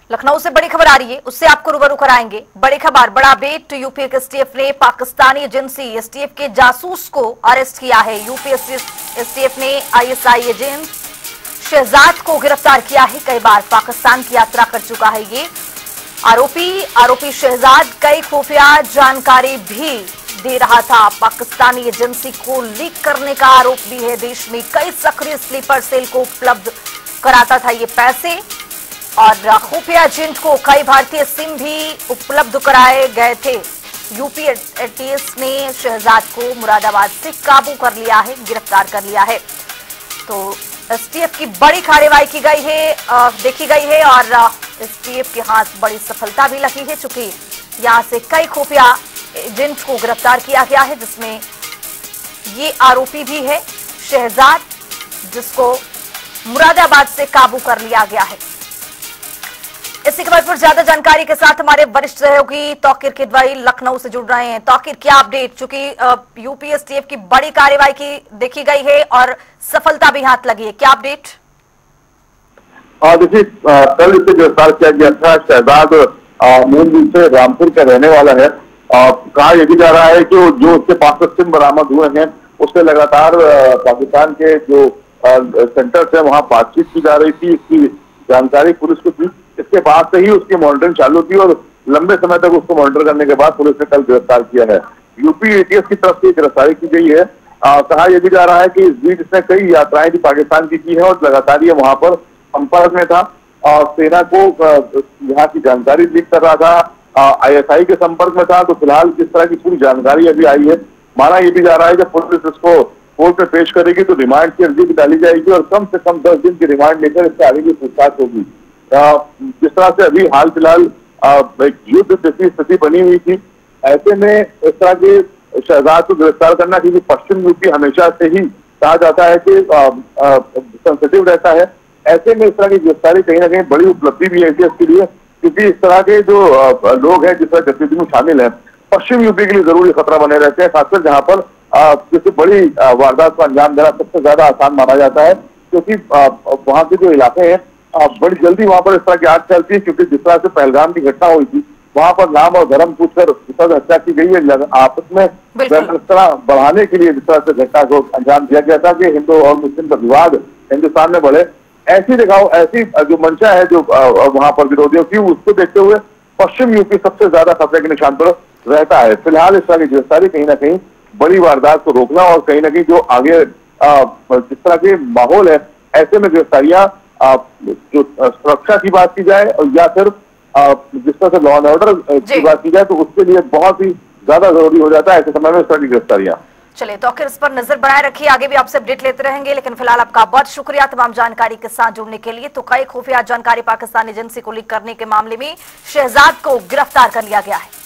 लखनऊ से बड़ी खबर आ रही है, उससे आपको रूबरू कराएंगे। बड़ी खबर, बड़ा अपडेट। यूपी के एसटीएफ ने पाकिस्तानी एजेंसी एसटीएफ के जासूस को अरेस्ट किया है। यूपी एसटीएफ ने आईएसआई एजेंट शहजाद को गिरफ्तार किया है। कई बार पाकिस्तान की यात्रा कर चुका है ये आरोपी शहजाद कई खुफिया जानकारी भी दे रहा था। पाकिस्तानी एजेंसी को लीक करने का आरोप भी है। देश में कई सक्रिय स्लीपर सेल को उपलब्ध कराता था ये पैसे, और खुफिया एजेंट को कई भारतीय सिम भी उपलब्ध कराए गए थे। यूपी एटीएस ने शहजाद को मुरादाबाद से काबू कर लिया है, गिरफ्तार कर लिया है। तो एसटीएफ की बड़ी कार्रवाई की गई है, देखी गई है, और एसटीएफ के हाथ बड़ी सफलता भी लगी है, चूंकि यहां से कई खुफिया एजेंट को गिरफ्तार किया गया है, जिसमें ये आरोपी भी है शहजाद, जिसको मुरादाबाद से काबू कर लिया गया है। इसी खबर पर ज्यादा जानकारी के साथ हमारे वरिष्ठ सहयोगी तौकीर किदवई लखनऊ से जुड़ रहे हैं। तौकीर, क्या अपडेट? चूंकि यूपी एसटीएफ की बड़ी कार्रवाई की देखी गई है और सफलता भी हाथ लगी है, क्या अपडेट? देखिए, कल इसे गिरफ्तार किया गया था। शहजाद मूल रूप से रामपुर का रहने वाला है। कहा यह भी जा रहा है कि जो उसके पास से सिम बरामद हुए हैं, उससे लगातार पाकिस्तान के जो सेंटर्स है वहां बातचीत की जा रही थी। इसकी जानकारी पुलिस को थी। इसके बाद से ही उसकी मॉनिटरिंग चालू थी और लंबे समय तक उसको मॉनिटर करने के बाद पुलिस ने कल गिरफ्तार किया है। यूपी एटीएस की तरफ से गिरफ्तारी की गई है। कहा यह भी जा रहा है कि इस बीच इसने कई यात्राएं भी पाकिस्तान की है और लगातार ये वहां पर संपर्क में था और सेना को यहाँ की जानकारी लीक कर रहा था। आईएसआई के संपर्क में था। तो फिलहाल इस तरह की पूरी जानकारी अभी आई है। माना यह भी जा रहा है जब पुलिस इसको कोर्ट में पेश करेगी तो रिमांड की अर्जी भी डाली जाएगी और कम से कम 10 दिन की रिमांड लेकर इससे आगे की पूछताछ होगी। जिस तरह से अभी हाल फिलहाल एक युद्ध जैसी स्थिति बनी हुई थी, ऐसे में इस तरह के शहजाद को गिरफ्तार करना, क्योंकि पश्चिम यूपी हमेशा से ही कहा जाता है कि सेंसिटिव रहता है, ऐसे में इस तरह की गिरफ्तारी कहीं ना कहीं बड़ी उपलब्धि भी है इसके लिए, क्योंकि इस तरह के जो लोग हैं जिस तरह गतिविधि में शामिल है, पश्चिम यूपी के लिए जरूरी खतरा बने रहते हैं, खासकर जहां पर किसी बड़ी वारदात को अंजाम देना सबसे ज्यादा आसान माना जाता है, क्योंकि वहां के जो इलाके हैं बड़ी जल्दी वहां पर इस तरह की आग फैलती है। क्योंकि जिस तरह से पहलगाम की घटना हुई थी, वहां पर नाम और धर्म पूछकर हत्या की गई है। आपस में व्यवस्था बढ़ाने के लिए जिस तरह से घटना को अंजाम दिया गया था कि हिंदू और मुस्लिम का विवाद हिंदुस्तान में बढ़े, ऐसी जो मंशा है जो वहां पर विरोधियों की, उसको देखते हुए पश्चिम यूपी सबसे ज्यादा खतरे के निशान पर रहता है। फिलहाल इस तरह की गिरफ्तारी कहीं ना कहीं बड़ी वारदात को रोकना और कहीं ना कहीं जो आगे जिस तरह के माहौल है, ऐसे में गिरफ्तारियां जो सुरक्षा की बात की जाए और या फिर जिस तरह से लॉ एंड ऑर्डर की बात की जाए, तो उसके लिए बहुत ही ज्यादा जरूरी हो जाता है ऐसे समय में इस तरह की गिरफ्तारियां। चलिए तो इस पर नजर बनाए रखिए, आगे भी आपसे अपडेट लेते रहेंगे, लेकिन फिलहाल आपका बहुत शुक्रिया तमाम जानकारी के साथ जुड़ने के लिए। तो कई खुफिया जानकारी पाकिस्तान एजेंसी को लीक करने के मामले में शहजाद को गिरफ्तार कर लिया गया है।